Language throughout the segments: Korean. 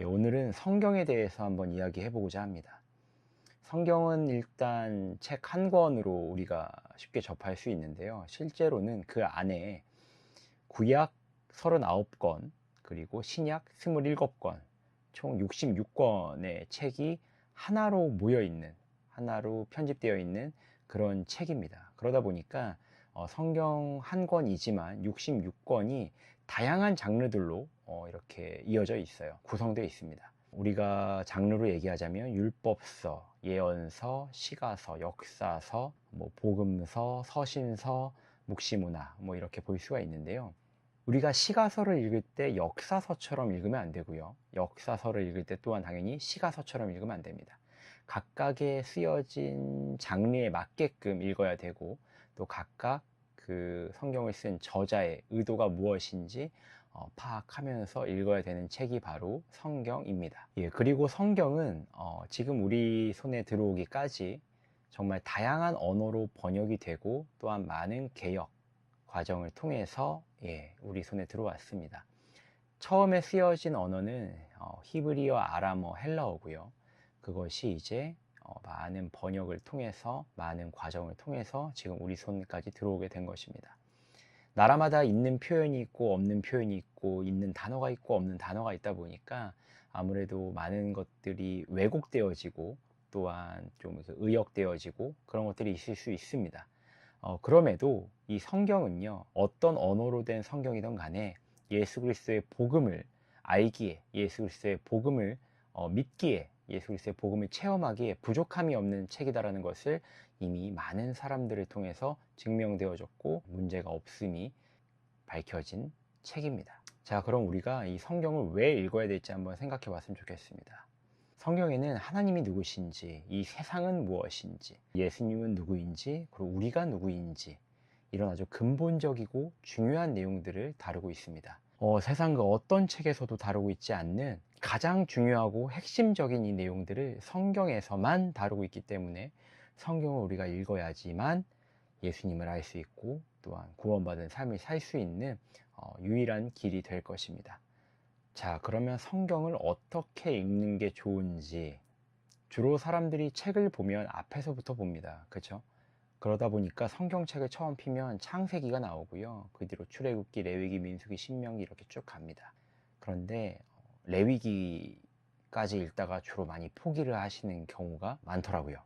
오늘은 성경에 대해서 한번 이야기해 보고자 합니다. 성경은 일단 책 한 권으로 우리가 쉽게 접할 수 있는데요. 실제로는 그 안에 구약 39권, 그리고 신약 27권, 총 66권의 책이 하나로 모여 있는, 하나로 편집되어 있는 그런 책입니다. 그러다 보니까 성경 한 권이지만 66권이 다양한 장르들로 이렇게 이어져 있어요. 구성되어 있습니다. 우리가 장르로 얘기하자면 율법서, 예언서, 시가서, 역사서, 복음서, 서신서, 묵시문화 이렇게 볼 수가 있는데요. 우리가 시가서를 읽을 때 역사서처럼 읽으면 안 되고요. 역사서를 읽을 때 또한 당연히 시가서처럼 읽으면 안 됩니다. 각각의 쓰여진 장르에 맞게끔 읽어야 되고, 또 각각 그 성경을 쓴 저자의 의도가 무엇인지 파악하면서 읽어야 되는 책이 바로 성경입니다. 그리고 성경은 지금 우리 손에 들어오기까지 정말 다양한 언어로 번역이 되고, 또한 많은 개역 과정을 통해서 우리 손에 들어왔습니다. 처음에 쓰여진 언어는 히브리어, 아람어, 헬라어고요. 그것이 이제 많은 번역을 통해서, 많은 과정을 통해서 지금 우리 손까지 들어오게 된 것입니다. 나라마다 있는 표현이 있고 없는 표현이 있고, 있는 단어가 있고 없는 단어가 있다 보니까 아무래도 많은 것들이 왜곡되어지고, 또한 좀 의역되어지고 그런 것들이 있을 수 있습니다. 그럼에도 이 성경은요, 어떤 언어로 된 성경이든 간에 예수 그리스도의 복음을 알기에, 예수 그리스도의 복음을 믿기에, 예수 그리스도의 복음을 체험하기에 부족함이 없는 책이다라는 것을 이미 많은 사람들을 통해서 증명되어졌고, 문제가 없음이 밝혀진 책입니다. 자, 그럼 우리가 이 성경을 왜 읽어야 될지 한번 생각해 봤으면 좋겠습니다. 성경에는 하나님이 누구신지, 이 세상은 무엇인지, 예수님은 누구인지, 그리고 우리가 누구인지, 이런 아주 근본적이고 중요한 내용들을 다루고 있습니다. 세상 그 어떤 책에서도 다루고 있지 않는 가장 중요하고 핵심적인 이 내용들을 성경에서만 다루고 있기 때문에 성경을 우리가 읽어야지만 예수님을 알 수 있고, 또한 구원받은 삶을 살 수 있는 유일한 길이 될 것입니다. 자, 그러면 성경을 어떻게 읽는 게 좋은지, 주로 사람들이 책을 보면 앞에서부터 봅니다. 그렇죠? 그러다 보니까 성경책을 처음 피면 창세기가 나오고요. 그 뒤로 출애굽기, 레위기, 민수기, 신명기 이렇게 쭉 갑니다. 그런데 레위기까지 읽다가 주로 많이 포기를 하시는 경우가 많더라고요.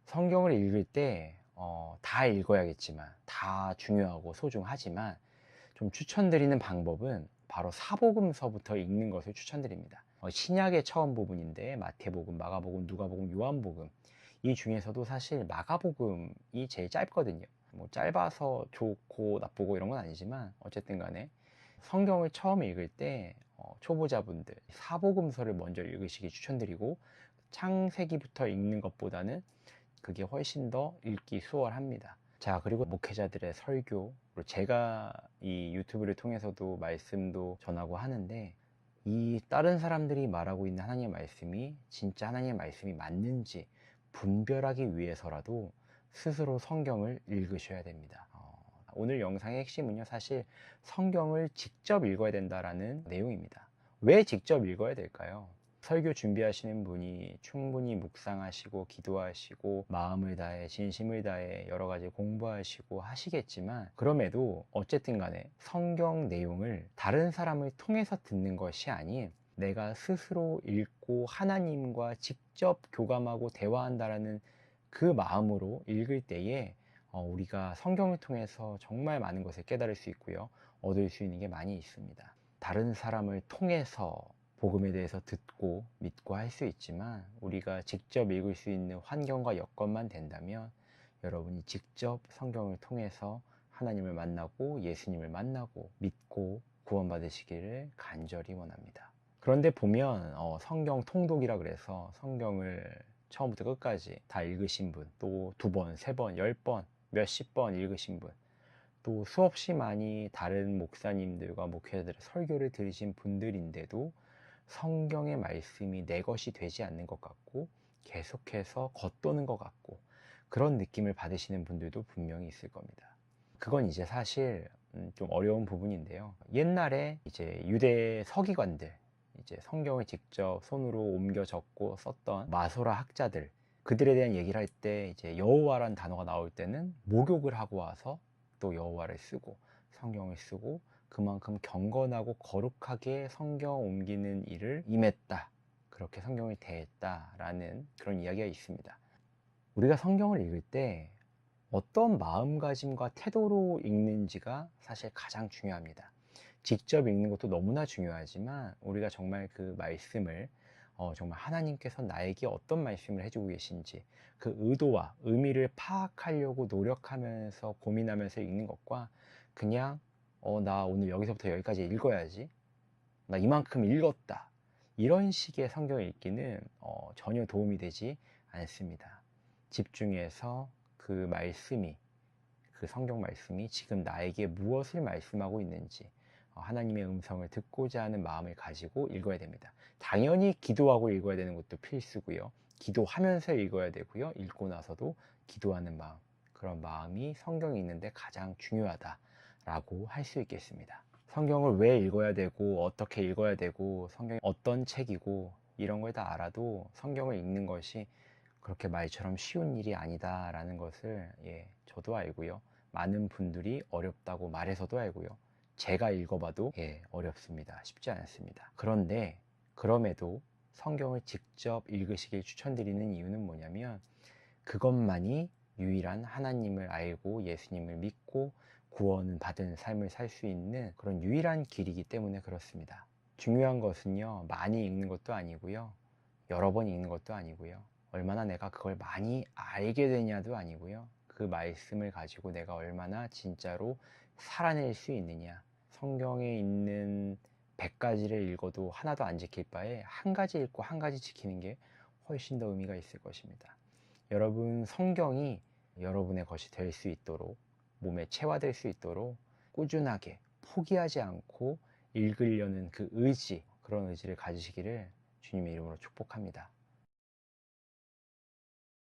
성경을 읽을 때 다 읽어야겠지만, 다 중요하고 소중하지만, 좀 추천드리는 방법은 바로 사복음서부터 읽는 것을 추천드립니다. 신약의 처음 부분인데 마태복음, 마가복음, 누가복음, 요한복음, 이 중에서도 사실 마가복음이 제일 짧거든요. 짧아서 좋고 나쁘고 이런 건 아니지만, 어쨌든 간에 성경을 처음 읽을 때 초보자분들 사복음서를 먼저 읽으시기 추천드리고, 창세기부터 읽는 것보다는 그게 훨씬 더 읽기 수월합니다. 자, 그리고 목회자들의 설교, 그리고 제가 이 유튜브를 통해서도 말씀도 전하고 하는데, 이 다른 사람들이 말하고 있는 하나님의 말씀이 진짜 하나님의 말씀이 맞는지 분별하기 위해서라도 스스로 성경을 읽으셔야 됩니다. 오늘 영상의 핵심은요, 사실 성경을 직접 읽어야 된다라는 내용입니다. 왜 직접 읽어야 될까요? 설교 준비하시는 분이 충분히 묵상하시고 기도하시고 마음을 다해 진심을 다해 여러 가지 공부하시고 하시겠지만, 그럼에도 어쨌든 간에 성경 내용을 다른 사람을 통해서 듣는 것이 아닌 내가 스스로 읽고 하나님과 직접 교감하고 대화한다라는 그 마음으로 읽을 때에 우리가 성경을 통해서 정말 많은 것을 깨달을 수 있고요, 얻을 수 있는 게 많이 있습니다. 다른 사람을 통해서 복음에 대해서 듣고 믿고 할 수 있지만, 우리가 직접 읽을 수 있는 환경과 여건만 된다면 여러분이 직접 성경을 통해서 하나님을 만나고 예수님을 만나고 믿고 구원받으시기를 간절히 원합니다. 그런데 보면 성경 통독이라 그래서 성경을 처음부터 끝까지 다 읽으신 분, 또 2번, 3번, 10번, 몇십 번 읽으신 분, 또 수없이 많이 다른 목사님들과 목회자들의 설교를 들으신 분들인데도 성경의 말씀이 내 것이 되지 않는 것 같고, 계속해서 겉도는 것 같고, 그런 느낌을 받으시는 분들도 분명히 있을 겁니다. 그건 이제 사실 좀 어려운 부분인데요. 옛날에 이제 유대 서기관들, 이제 성경을 직접 손으로 옮겨 적고 썼던 마소라 학자들, 그들에 대한 얘기를 할 때 이제 여호와라는 단어가 나올 때는 목욕을 하고 와서 또 여호와를 쓰고 성경을 쓰고 그만큼 경건하고 거룩하게 성경 옮기는 일을 임했다, 그렇게 성경을 대했다라는 그런 이야기가 있습니다. 우리가 성경을 읽을 때 어떤 마음가짐과 태도로 읽는지가 사실 가장 중요합니다. 직접 읽는 것도 너무나 중요하지만 우리가 정말 그 말씀을 정말 하나님께서 나에게 어떤 말씀을 해주고 계신지 그 의도와 의미를 파악하려고 노력하면서 고민하면서 읽는 것과 그냥 나 오늘 여기서부터 여기까지 읽어야지, 나 이만큼 읽었다, 이런 식의 성경 읽기는 전혀 도움이 되지 않습니다. 집중해서 그 말씀이, 그 성경 말씀이 지금 나에게 무엇을 말씀하고 있는지 하나님의 음성을 듣고자 하는 마음을 가지고 읽어야 됩니다. 당연히 기도하고 읽어야 되는 것도 필수고요. 기도하면서 읽어야 되고요. 읽고 나서도 기도하는 마음, 그런 마음이 성경이 있는데 가장 중요하다라고 할 수 있겠습니다. 성경을 왜 읽어야 되고 어떻게 읽어야 되고 성경이 어떤 책이고 이런 걸 다 알아도 성경을 읽는 것이 그렇게 말처럼 쉬운 일이 아니다라는 것을 저도 알고요. 많은 분들이 어렵다고 말해서도 알고요. 제가 읽어봐도 어렵습니다. 쉽지 않습니다. 그런데 그럼에도 성경을 직접 읽으시길 추천드리는 이유는 뭐냐면 그것만이 유일한 하나님을 알고 예수님을 믿고 구원을 받은 삶을 살 수 있는 그런 유일한 길이기 때문에 그렇습니다. 중요한 것은요, 많이 읽는 것도 아니고요, 여러 번 읽는 것도 아니고요, 얼마나 내가 그걸 많이 알게 되냐도 아니고요, 그 말씀을 가지고 내가 얼마나 진짜로 살아낼 수 있느냐. 성경에 있는 100가지를 읽어도 하나도 안 지킬 바에 한 가지 읽고 한 가지 지키는 게 훨씬 더 의미가 있을 것입니다. 여러분, 성경이 여러분의 것이 될 수 있도록, 몸에 체화될 수 있도록 꾸준하게 포기하지 않고 읽으려는 그 의지, 그런 의지를 가지시기를 주님의 이름으로 축복합니다.